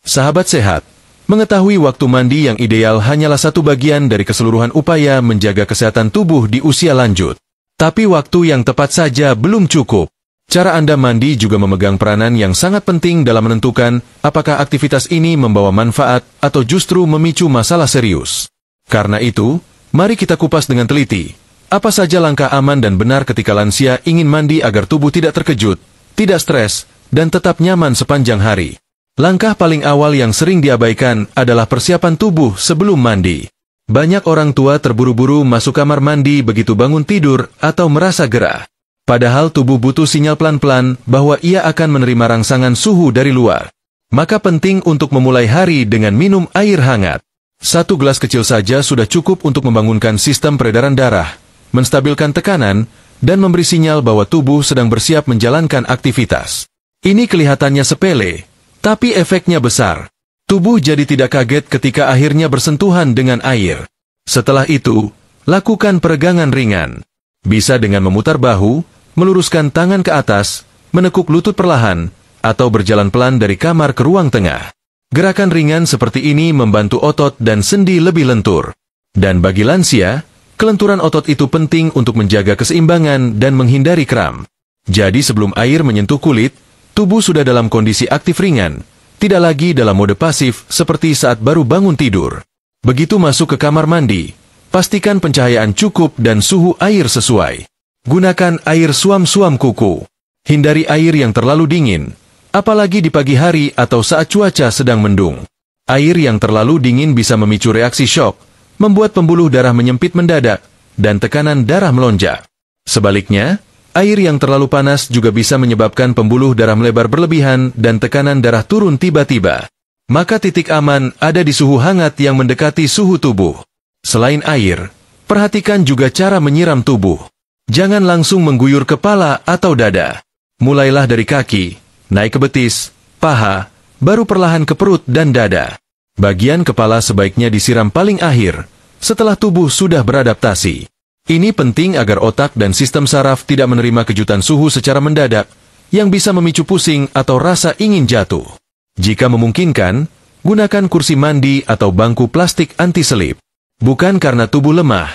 Sahabat sehat, mengetahui waktu mandi yang ideal hanyalah satu bagian dari keseluruhan upaya menjaga kesehatan tubuh di usia lanjut. Tapi waktu yang tepat saja belum cukup. Cara Anda mandi juga memegang peranan yang sangat penting dalam menentukan apakah aktivitas ini membawa manfaat atau justru memicu masalah serius. Karena itu, mari kita kupas dengan teliti. Apa saja langkah aman dan benar ketika lansia ingin mandi agar tubuh tidak terkejut, tidak stres, dan tetap nyaman sepanjang hari. Langkah paling awal yang sering diabaikan adalah persiapan tubuh sebelum mandi. Banyak orang tua terburu-buru masuk kamar mandi begitu bangun tidur atau merasa gerah. Padahal tubuh butuh sinyal pelan-pelan bahwa ia akan menerima rangsangan suhu dari luar. Maka penting untuk memulai hari dengan minum air hangat. 1 gelas kecil saja sudah cukup untuk membangunkan sistem peredaran darah, menstabilkan tekanan, dan memberi sinyal bahwa tubuh sedang bersiap menjalankan aktivitas. Ini kelihatannya sepele, tapi efeknya besar. Tubuh jadi tidak kaget ketika akhirnya bersentuhan dengan air. Setelah itu, lakukan peregangan ringan. Bisa dengan memutar bahu, meluruskan tangan ke atas, menekuk lutut perlahan, atau berjalan pelan dari kamar ke ruang tengah. Gerakan ringan seperti ini membantu otot dan sendi lebih lentur. Dan bagi lansia, kelenturan otot itu penting untuk menjaga keseimbangan dan menghindari kram. Jadi sebelum air menyentuh kulit, tubuh sudah dalam kondisi aktif ringan, tidak lagi dalam mode pasif seperti saat baru bangun tidur. Begitu masuk ke kamar mandi, pastikan pencahayaan cukup dan suhu air sesuai. Gunakan air suam-suam kuku. Hindari air yang terlalu dingin, apalagi di pagi hari atau saat cuaca sedang mendung. Air yang terlalu dingin bisa memicu reaksi shock, membuat pembuluh darah menyempit mendadak, dan tekanan darah melonjak. Sebaliknya, air yang terlalu panas juga bisa menyebabkan pembuluh darah melebar berlebihan dan tekanan darah turun tiba-tiba. Maka titik aman ada di suhu hangat yang mendekati suhu tubuh. Selain air, perhatikan juga cara menyiram tubuh. Jangan langsung mengguyur kepala atau dada. Mulailah dari kaki, naik ke betis, paha, baru perlahan ke perut dan dada. Bagian kepala sebaiknya disiram paling akhir, setelah tubuh sudah beradaptasi. Ini penting agar otak dan sistem saraf tidak menerima kejutan suhu secara mendadak, yang bisa memicu pusing atau rasa ingin jatuh. Jika memungkinkan, gunakan kursi mandi atau bangku plastik anti-selip. Bukan karena tubuh lemah,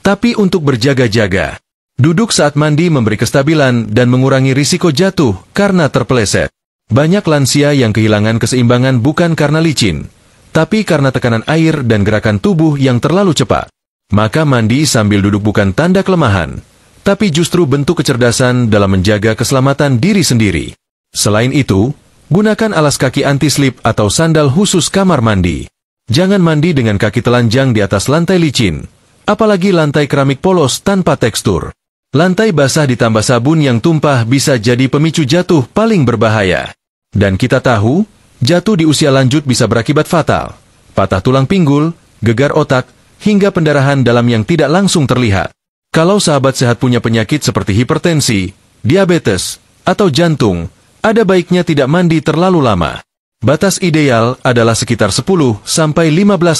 tapi untuk berjaga-jaga. Duduk saat mandi memberi kestabilan dan mengurangi risiko jatuh karena terpeleset. Banyak lansia yang kehilangan keseimbangan bukan karena licin, tapi karena tekanan air dan gerakan tubuh yang terlalu cepat. Maka mandi sambil duduk bukan tanda kelemahan, tapi justru bentuk kecerdasan dalam menjaga keselamatan diri sendiri. Selain itu, gunakan alas kaki anti-slip atau sandal khusus kamar mandi. Jangan mandi dengan kaki telanjang di atas lantai licin, apalagi lantai keramik polos tanpa tekstur. Lantai basah ditambah sabun yang tumpah bisa jadi pemicu jatuh paling berbahaya. Dan kita tahu, jatuh di usia lanjut bisa berakibat fatal. Patah tulang pinggul, gegar otak, hingga pendarahan dalam yang tidak langsung terlihat. Kalau sahabat sehat punya penyakit seperti hipertensi, diabetes, atau jantung, ada baiknya tidak mandi terlalu lama. Batas ideal adalah sekitar 10-15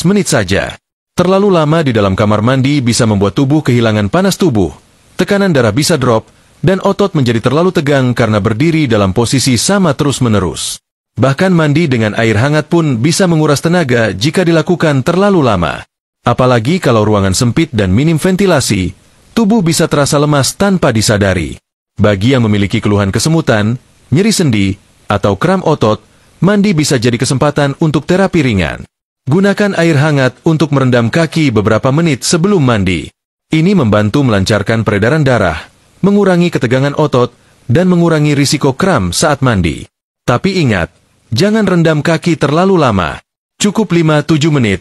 menit saja. Terlalu lama di dalam kamar mandi bisa membuat tubuh kehilangan panas tubuh, tekanan darah bisa drop, dan otot menjadi terlalu tegang karena berdiri dalam posisi sama terus-menerus. Bahkan mandi dengan air hangat pun bisa menguras tenaga jika dilakukan terlalu lama. Apalagi kalau ruangan sempit dan minim ventilasi, tubuh bisa terasa lemas tanpa disadari. Bagi yang memiliki keluhan kesemutan, nyeri sendi, atau kram otot, mandi bisa jadi kesempatan untuk terapi ringan. Gunakan air hangat untuk merendam kaki beberapa menit sebelum mandi. Ini membantu melancarkan peredaran darah, mengurangi ketegangan otot, dan mengurangi risiko kram saat mandi. Tapi ingat, jangan rendam kaki terlalu lama. Cukup 5-7 menit,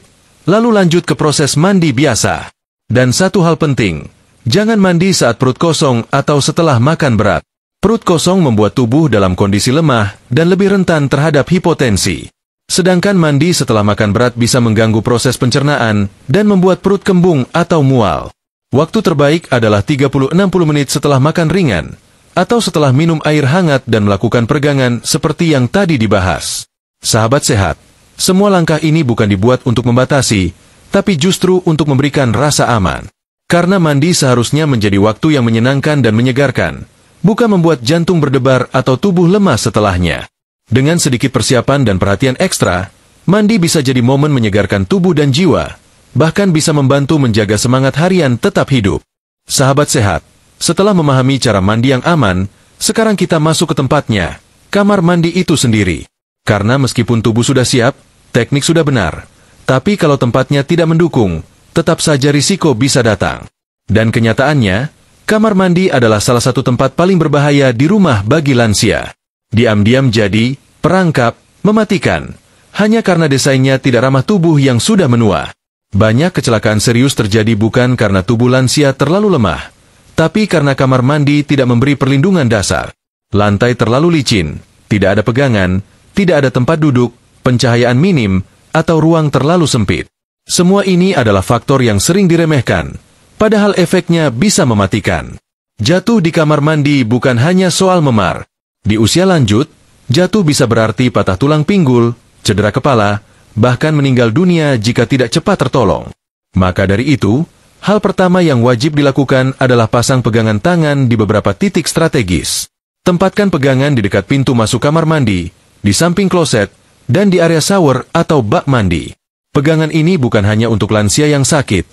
lalu lanjut ke proses mandi biasa. Dan satu hal penting, jangan mandi saat perut kosong atau setelah makan berat. Perut kosong membuat tubuh dalam kondisi lemah dan lebih rentan terhadap hipotensi. Sedangkan mandi setelah makan berat bisa mengganggu proses pencernaan dan membuat perut kembung atau mual. Waktu terbaik adalah 30-60 menit setelah makan ringan, atau setelah minum air hangat dan melakukan peregangan seperti yang tadi dibahas. Sahabat sehat, semua langkah ini bukan dibuat untuk membatasi, tapi justru untuk memberikan rasa aman. Karena mandi seharusnya menjadi waktu yang menyenangkan dan menyegarkan, bukan membuat jantung berdebar atau tubuh lemas setelahnya. Dengan sedikit persiapan dan perhatian ekstra, mandi bisa jadi momen menyegarkan tubuh dan jiwa, bahkan bisa membantu menjaga semangat harian tetap hidup. Sahabat sehat, setelah memahami cara mandi yang aman, sekarang kita masuk ke tempatnya, kamar mandi itu sendiri. Karena meskipun tubuh sudah siap, teknik sudah benar, tapi kalau tempatnya tidak mendukung, tetap saja risiko bisa datang. Dan kenyataannya, kamar mandi adalah salah satu tempat paling berbahaya di rumah bagi lansia. Diam-diam jadi perangkap mematikan, hanya karena desainnya tidak ramah tubuh yang sudah menua. Banyak kecelakaan serius terjadi bukan karena tubuh lansia terlalu lemah, tapi karena kamar mandi tidak memberi perlindungan dasar. Lantai terlalu licin, tidak ada pegangan, tidak ada tempat duduk, pencahayaan minim, atau ruang terlalu sempit. Semua ini adalah faktor yang sering diremehkan, padahal efeknya bisa mematikan. Jatuh di kamar mandi bukan hanya soal memar. Di usia lanjut, jatuh bisa berarti patah tulang pinggul, cedera kepala, bahkan meninggal dunia jika tidak cepat tertolong. Maka dari itu, hal pertama yang wajib dilakukan adalah pasang pegangan tangan di beberapa titik strategis. Tempatkan pegangan di dekat pintu masuk kamar mandi, di samping kloset, dan di area shower atau bak mandi. Pegangan ini bukan hanya untuk lansia yang sakit,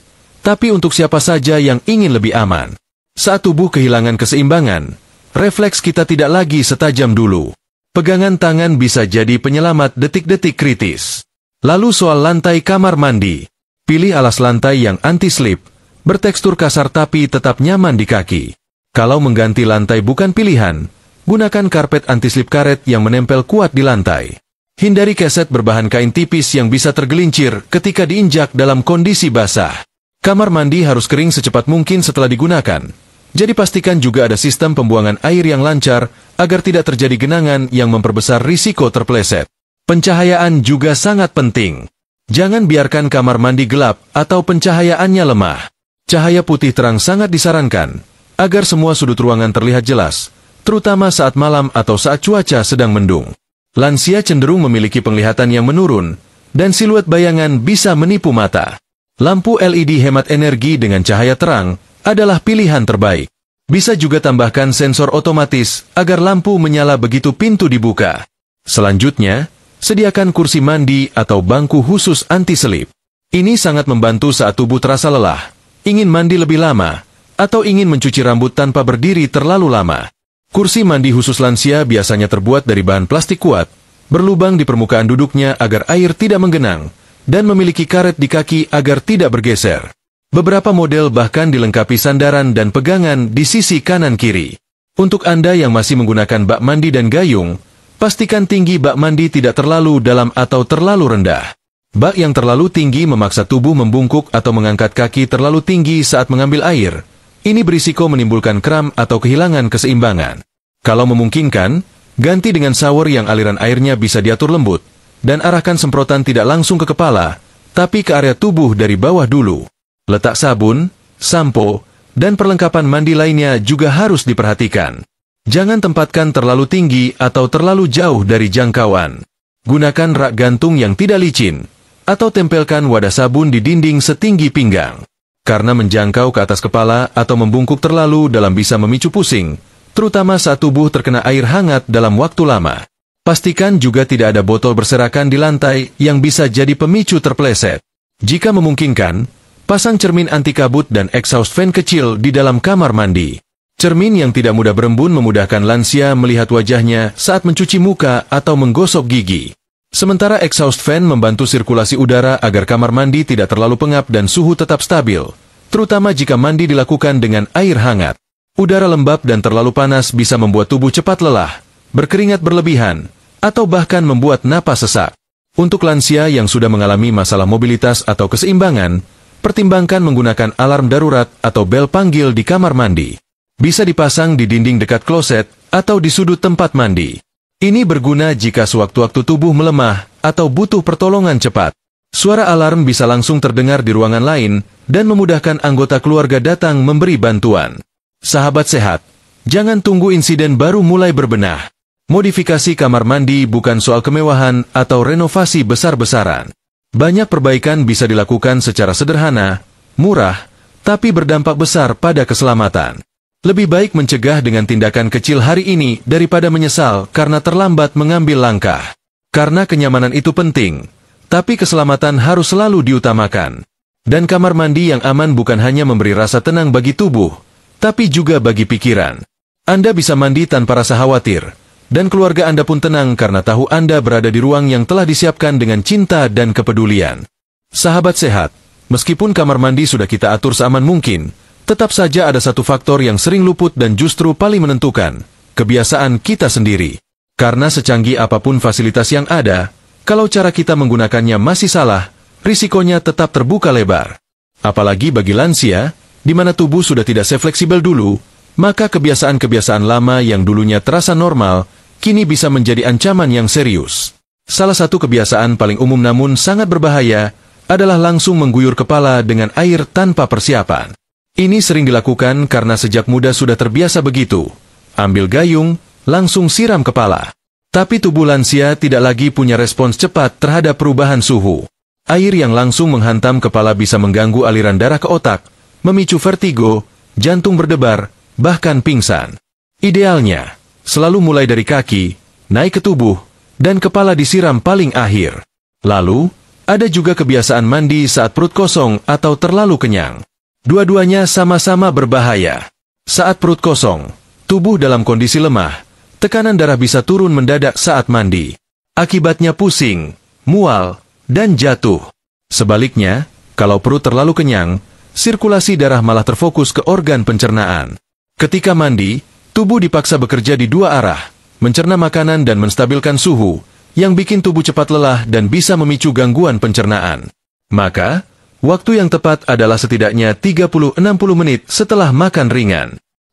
tapi untuk siapa saja yang ingin lebih aman. Saat tubuh kehilangan keseimbangan, refleks kita tidak lagi setajam dulu. Pegangan tangan bisa jadi penyelamat detik-detik kritis. Lalu soal lantai kamar mandi. Pilih alas lantai yang anti-slip, bertekstur kasar tapi tetap nyaman di kaki. Kalau mengganti lantai bukan pilihan, gunakan karpet anti-slip karet yang menempel kuat di lantai. Hindari keset berbahan kain tipis yang bisa tergelincir ketika diinjak dalam kondisi basah. Kamar mandi harus kering secepat mungkin setelah digunakan. Jadi pastikan juga ada sistem pembuangan air yang lancar agar tidak terjadi genangan yang memperbesar risiko terpeleset. Pencahayaan juga sangat penting. Jangan biarkan kamar mandi gelap atau pencahayaannya lemah. Cahaya putih terang sangat disarankan agar semua sudut ruangan terlihat jelas, terutama saat malam atau saat cuaca sedang mendung. Lansia cenderung memiliki penglihatan yang menurun, dan siluet bayangan bisa menipu mata. Lampu LED hemat energi dengan cahaya terang adalah pilihan terbaik. Bisa juga tambahkan sensor otomatis agar lampu menyala begitu pintu dibuka. Selanjutnya, sediakan kursi mandi atau bangku khusus anti-selip. Ini sangat membantu saat tubuh terasa lelah, ingin mandi lebih lama, atau ingin mencuci rambut tanpa berdiri terlalu lama. Kursi mandi khusus lansia biasanya terbuat dari bahan plastik kuat, berlubang di permukaan duduknya agar air tidak menggenang, dan memiliki karet di kaki agar tidak bergeser. Beberapa model bahkan dilengkapi sandaran dan pegangan di sisi kanan-kiri. Untuk Anda yang masih menggunakan bak mandi dan gayung, pastikan tinggi bak mandi tidak terlalu dalam atau terlalu rendah. Bak yang terlalu tinggi memaksa tubuh membungkuk atau mengangkat kaki terlalu tinggi saat mengambil air. Ini berisiko menimbulkan kram atau kehilangan keseimbangan. Kalau memungkinkan, ganti dengan shower yang aliran airnya bisa diatur lembut, dan arahkan semprotan tidak langsung ke kepala, tapi ke area tubuh dari bawah dulu. Letak sabun, sampo, dan perlengkapan mandi lainnya juga harus diperhatikan. Jangan tempatkan terlalu tinggi atau terlalu jauh dari jangkauan. Gunakan rak gantung yang tidak licin, atau tempelkan wadah sabun di dinding setinggi pinggang. Karena menjangkau ke atas kepala atau membungkuk terlalu dalam bisa memicu pusing, terutama saat tubuh terkena air hangat dalam waktu lama. Pastikan juga tidak ada botol berserakan di lantai yang bisa jadi pemicu terpeleset. Jika memungkinkan, pasang cermin anti kabut dan exhaust fan kecil di dalam kamar mandi. Cermin yang tidak mudah berembun memudahkan lansia melihat wajahnya saat mencuci muka atau menggosok gigi. Sementara exhaust fan membantu sirkulasi udara agar kamar mandi tidak terlalu pengap dan suhu tetap stabil, terutama jika mandi dilakukan dengan air hangat. Udara lembab dan terlalu panas bisa membuat tubuh cepat lelah, berkeringat berlebihan, atau bahkan membuat napas sesak. Untuk lansia yang sudah mengalami masalah mobilitas atau keseimbangan, pertimbangkan menggunakan alarm darurat atau bel panggil di kamar mandi. Bisa dipasang di dinding dekat kloset atau di sudut tempat mandi. Ini berguna jika sewaktu-waktu tubuh melemah atau butuh pertolongan cepat. Suara alarm bisa langsung terdengar di ruangan lain dan memudahkan anggota keluarga datang memberi bantuan. Sahabat sehat, jangan tunggu insiden baru mulai berbenah. Modifikasi kamar mandi bukan soal kemewahan atau renovasi besar-besaran. Banyak perbaikan bisa dilakukan secara sederhana, murah, tapi berdampak besar pada keselamatan. Lebih baik mencegah dengan tindakan kecil hari ini daripada menyesal karena terlambat mengambil langkah. Karena kenyamanan itu penting, tapi keselamatan harus selalu diutamakan. Dan kamar mandi yang aman bukan hanya memberi rasa tenang bagi tubuh, tapi juga bagi pikiran. Anda bisa mandi tanpa rasa khawatir, dan keluarga Anda pun tenang karena tahu Anda berada di ruang yang telah disiapkan dengan cinta dan kepedulian. Sahabat sehat, meskipun kamar mandi sudah kita atur seaman mungkin, tetap saja ada satu faktor yang sering luput dan justru paling menentukan, kebiasaan kita sendiri. Karena secanggih apapun fasilitas yang ada, kalau cara kita menggunakannya masih salah, risikonya tetap terbuka lebar. Apalagi bagi lansia, di mana tubuh sudah tidak sefleksibel dulu, maka kebiasaan-kebiasaan lama yang dulunya terasa normal, kini bisa menjadi ancaman yang serius. Salah satu kebiasaan paling umum namun sangat berbahaya, adalah langsung mengguyur kepala dengan air tanpa persiapan. Ini sering dilakukan karena sejak muda sudah terbiasa begitu. Ambil gayung, langsung siram kepala. Tapi tubuh lansia tidak lagi punya respons cepat terhadap perubahan suhu. Air yang langsung menghantam kepala bisa mengganggu aliran darah ke otak, memicu vertigo, jantung berdebar, bahkan pingsan. Idealnya, selalu mulai dari kaki, naik ke tubuh, dan kepala disiram paling akhir. Lalu, ada juga kebiasaan mandi saat perut kosong atau terlalu kenyang. Dua-duanya sama-sama berbahaya. Saat perut kosong, tubuh dalam kondisi lemah, tekanan darah bisa turun mendadak saat mandi. Akibatnya pusing, mual, dan jatuh. Sebaliknya, kalau perut terlalu kenyang, sirkulasi darah malah terfokus ke organ pencernaan. Ketika mandi, tubuh dipaksa bekerja di dua arah, mencerna makanan dan menstabilkan suhu, yang bikin tubuh cepat lelah dan bisa memicu gangguan pencernaan. Maka, waktu yang tepat adalah setidaknya 30-60 menit setelah makan ringan.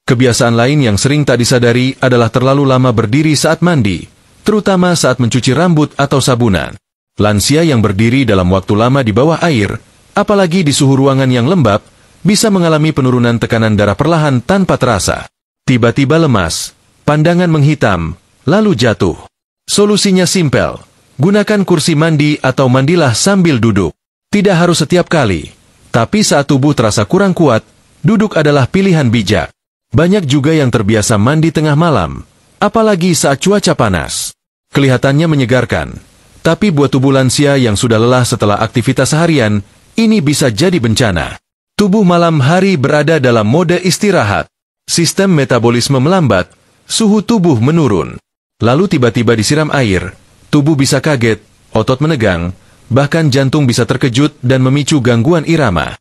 Kebiasaan lain yang sering tak disadari adalah terlalu lama berdiri saat mandi, terutama saat mencuci rambut atau sabunan. Lansia yang berdiri dalam waktu lama di bawah air, apalagi di suhu ruangan yang lembab, bisa mengalami penurunan tekanan darah perlahan tanpa terasa. Tiba-tiba lemas, pandangan menghitam, lalu jatuh. Solusinya simpel, gunakan kursi mandi atau mandilah sambil duduk. Tidak harus setiap kali, tapi saat tubuh terasa kurang kuat, duduk adalah pilihan bijak. Banyak juga yang terbiasa mandi tengah malam, apalagi saat cuaca panas. Kelihatannya menyegarkan, tapi buat tubuh lansia yang sudah lelah setelah aktivitas harian, ini bisa jadi bencana. Tubuh malam hari berada dalam mode istirahat. Sistem metabolisme melambat, suhu tubuh menurun. Lalu tiba-tiba disiram air, tubuh bisa kaget, otot menegang, bahkan jantung bisa terkejut dan memicu gangguan irama.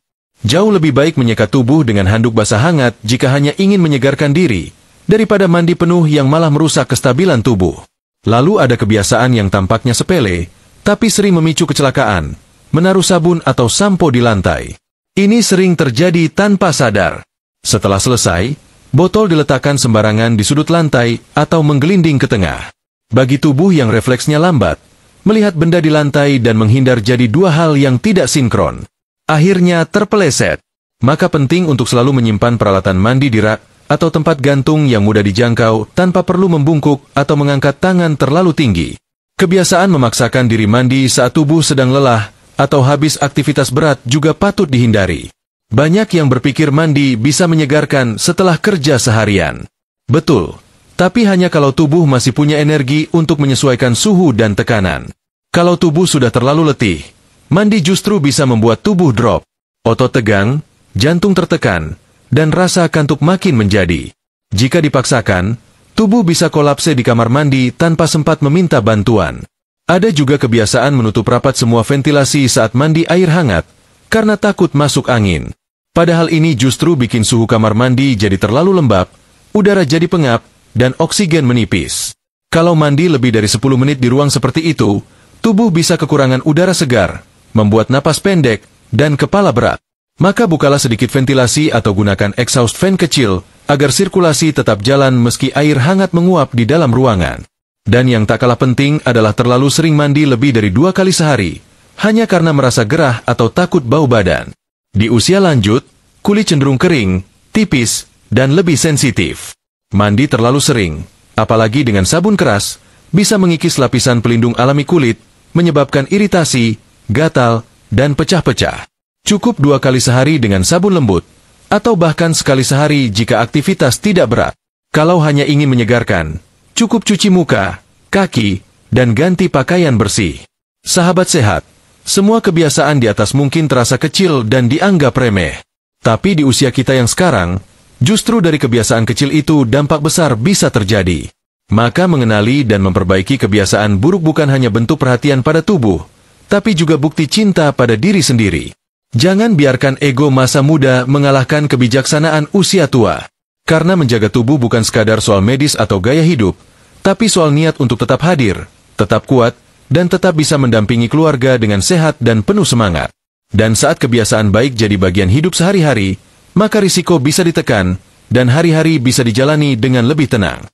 Jauh lebih baik menyekat tubuh dengan handuk basah hangat jika hanya ingin menyegarkan diri, daripada mandi penuh yang malah merusak kestabilan tubuh. Lalu ada kebiasaan yang tampaknya sepele, tapi sering memicu kecelakaan, menaruh sabun atau sampo di lantai. Ini sering terjadi tanpa sadar. Setelah selesai, botol diletakkan sembarangan di sudut lantai atau menggelinding ke tengah. Bagi tubuh yang refleksnya lambat, melihat benda di lantai dan menghindar jadi dua hal yang tidak sinkron. Akhirnya terpeleset. Maka penting untuk selalu menyimpan peralatan mandi di rak atau tempat gantung yang mudah dijangkau tanpa perlu membungkuk atau mengangkat tangan terlalu tinggi. Kebiasaan memaksakan diri mandi saat tubuh sedang lelah atau habis aktivitas berat juga patut dihindari. Banyak yang berpikir mandi bisa menyegarkan setelah kerja seharian. Betul, tapi hanya kalau tubuh masih punya energi untuk menyesuaikan suhu dan tekanan. Kalau tubuh sudah terlalu letih, mandi justru bisa membuat tubuh drop. Otot tegang, jantung tertekan, dan rasa kantuk makin menjadi. Jika dipaksakan, tubuh bisa kolapse di kamar mandi tanpa sempat meminta bantuan. Ada juga kebiasaan menutup rapat semua ventilasi saat mandi air hangat, karena takut masuk angin. Padahal ini justru bikin suhu kamar mandi jadi terlalu lembab, udara jadi pengap, dan oksigen menipis. Kalau mandi lebih dari 10 menit di ruang seperti itu, tubuh bisa kekurangan udara segar, membuat napas pendek, dan kepala berat. Maka bukalah sedikit ventilasi atau gunakan exhaust fan kecil, agar sirkulasi tetap jalan meski air hangat menguap di dalam ruangan. Dan yang tak kalah penting adalah terlalu sering mandi lebih dari 2 kali sehari, hanya karena merasa gerah atau takut bau badan. Di usia lanjut, kulit cenderung kering, tipis, dan lebih sensitif. Mandi terlalu sering, apalagi dengan sabun keras, bisa mengikis lapisan pelindung alami kulit, menyebabkan iritasi, gatal, dan pecah-pecah. Cukup 2 kali sehari dengan sabun lembut, atau bahkan sekali sehari jika aktivitas tidak berat. Kalau hanya ingin menyegarkan, cukup cuci muka, kaki, dan ganti pakaian bersih. Sahabat sehat, semua kebiasaan di atas mungkin terasa kecil dan dianggap remeh. Tapi di usia kita yang sekarang, justru dari kebiasaan kecil itu dampak besar bisa terjadi. Maka mengenali dan memperbaiki kebiasaan buruk bukan hanya bentuk perhatian pada tubuh, tapi juga bukti cinta pada diri sendiri. Jangan biarkan ego masa muda mengalahkan kebijaksanaan usia tua. Karena menjaga tubuh bukan sekadar soal medis atau gaya hidup, tapi soal niat untuk tetap hadir, tetap kuat, dan tetap bisa mendampingi keluarga dengan sehat dan penuh semangat. Dan saat kebiasaan baik jadi bagian hidup sehari-hari, maka risiko bisa ditekan, dan hari-hari bisa dijalani dengan lebih tenang.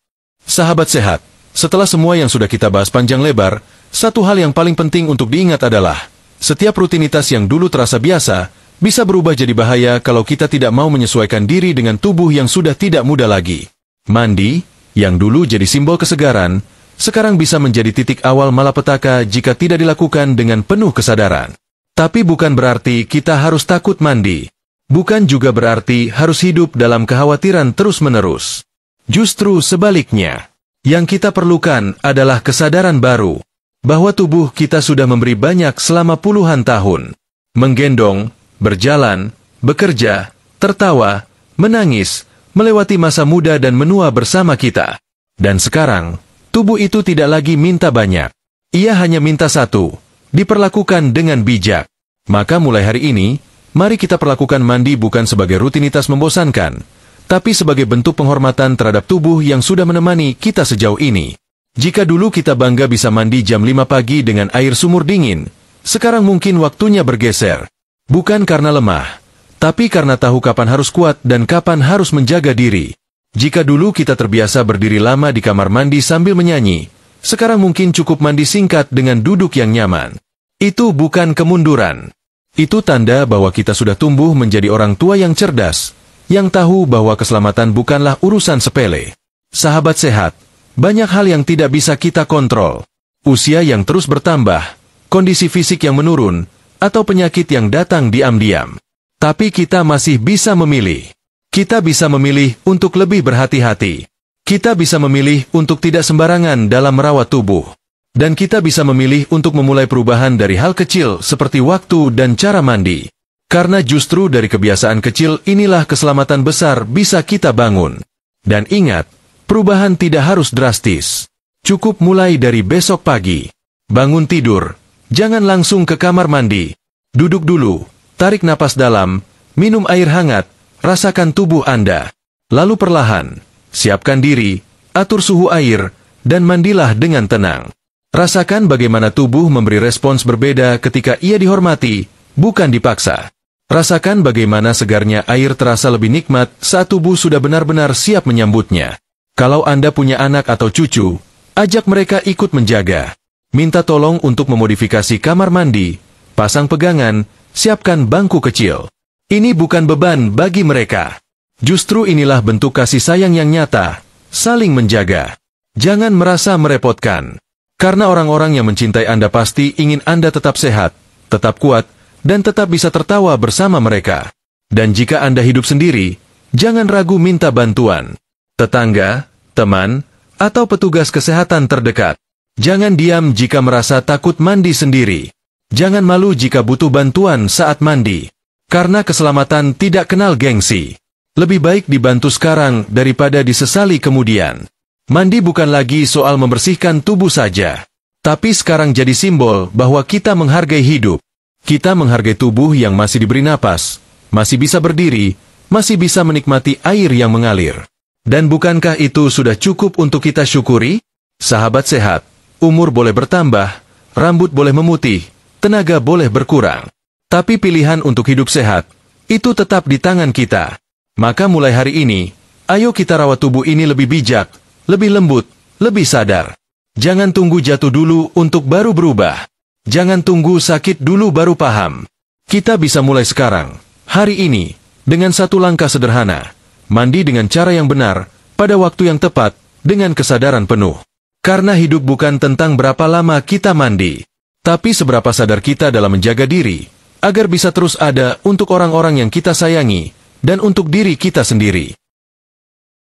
Sahabat sehat, setelah semua yang sudah kita bahas panjang lebar, satu hal yang paling penting untuk diingat adalah, setiap rutinitas yang dulu terasa biasa, bisa berubah jadi bahaya kalau kita tidak mau menyesuaikan diri dengan tubuh yang sudah tidak muda lagi. Mandi, yang dulu jadi simbol kesegaran, sekarang bisa menjadi titik awal malapetaka jika tidak dilakukan dengan penuh kesadaran. Tapi bukan berarti kita harus takut mandi. Bukan juga berarti harus hidup dalam kekhawatiran terus-menerus. Justru sebaliknya, yang kita perlukan adalah kesadaran baru, bahwa tubuh kita sudah memberi banyak selama puluhan tahun. Menggendong, berjalan, bekerja, tertawa, menangis, melewati masa muda dan menua bersama kita. Dan sekarang, tubuh itu tidak lagi minta banyak. Ia hanya minta satu, diperlakukan dengan bijak. Maka mulai hari ini, mari kita perlakukan mandi bukan sebagai rutinitas membosankan, tapi sebagai bentuk penghormatan terhadap tubuh yang sudah menemani kita sejauh ini. Jika dulu kita bangga bisa mandi jam 5 pagi dengan air sumur dingin, sekarang mungkin waktunya bergeser. Bukan karena lemah, tapi karena tahu kapan harus kuat dan kapan harus menjaga diri. Jika dulu kita terbiasa berdiri lama di kamar mandi sambil menyanyi, sekarang mungkin cukup mandi singkat dengan duduk yang nyaman. Itu bukan kemunduran. Itu tanda bahwa kita sudah tumbuh menjadi orang tua yang cerdas, yang tahu bahwa keselamatan bukanlah urusan sepele. Sahabat sehat, banyak hal yang tidak bisa kita kontrol. Usia yang terus bertambah, kondisi fisik yang menurun, atau penyakit yang datang diam-diam. Tapi kita masih bisa memilih. Kita bisa memilih untuk lebih berhati-hati. Kita bisa memilih untuk tidak sembarangan dalam merawat tubuh. Dan kita bisa memilih untuk memulai perubahan dari hal kecil seperti waktu dan cara mandi. Karena justru dari kebiasaan kecil inilah keselamatan besar bisa kita bangun. Dan ingat, perubahan tidak harus drastis. Cukup mulai dari besok pagi. Bangun tidur, jangan langsung ke kamar mandi. Duduk dulu, tarik napas dalam, minum air hangat, rasakan tubuh Anda. Lalu perlahan, siapkan diri, atur suhu air, dan mandilah dengan tenang. Rasakan bagaimana tubuh memberi respons berbeda ketika ia dihormati, bukan dipaksa. Rasakan bagaimana segarnya air terasa lebih nikmat saat tubuh sudah benar-benar siap menyambutnya. Kalau Anda punya anak atau cucu, ajak mereka ikut menjaga. Minta tolong untuk memodifikasi kamar mandi, pasang pegangan, siapkan bangku kecil. Ini bukan beban bagi mereka. Justru inilah bentuk kasih sayang yang nyata, saling menjaga. Jangan merasa merepotkan. Karena orang-orang yang mencintai Anda pasti ingin Anda tetap sehat, tetap kuat, dan tetap bisa tertawa bersama mereka. Dan jika Anda hidup sendiri, jangan ragu minta bantuan. Tetangga, teman, atau petugas kesehatan terdekat. Jangan diam jika merasa takut mandi sendiri. Jangan malu jika butuh bantuan saat mandi. Karena keselamatan tidak kenal gengsi. Lebih baik dibantu sekarang daripada disesali kemudian. Mandi bukan lagi soal membersihkan tubuh saja. Tapi sekarang jadi simbol bahwa kita menghargai hidup. Kita menghargai tubuh yang masih diberi napas, masih bisa berdiri, masih bisa menikmati air yang mengalir. Dan bukankah itu sudah cukup untuk kita syukuri? Sahabat sehat, umur boleh bertambah, rambut boleh memutih, tenaga boleh berkurang. Tapi pilihan untuk hidup sehat, itu tetap di tangan kita. Maka mulai hari ini, ayo kita rawat tubuh ini lebih bijak, lebih lembut, lebih sadar. Jangan tunggu jatuh dulu untuk baru berubah. Jangan tunggu sakit dulu baru paham. Kita bisa mulai sekarang, hari ini, dengan satu langkah sederhana. Mandi dengan cara yang benar, pada waktu yang tepat, dengan kesadaran penuh. Karena hidup bukan tentang berapa lama kita mandi, tapi seberapa sadar kita dalam menjaga diri, agar bisa terus ada untuk orang-orang yang kita sayangi, dan untuk diri kita sendiri.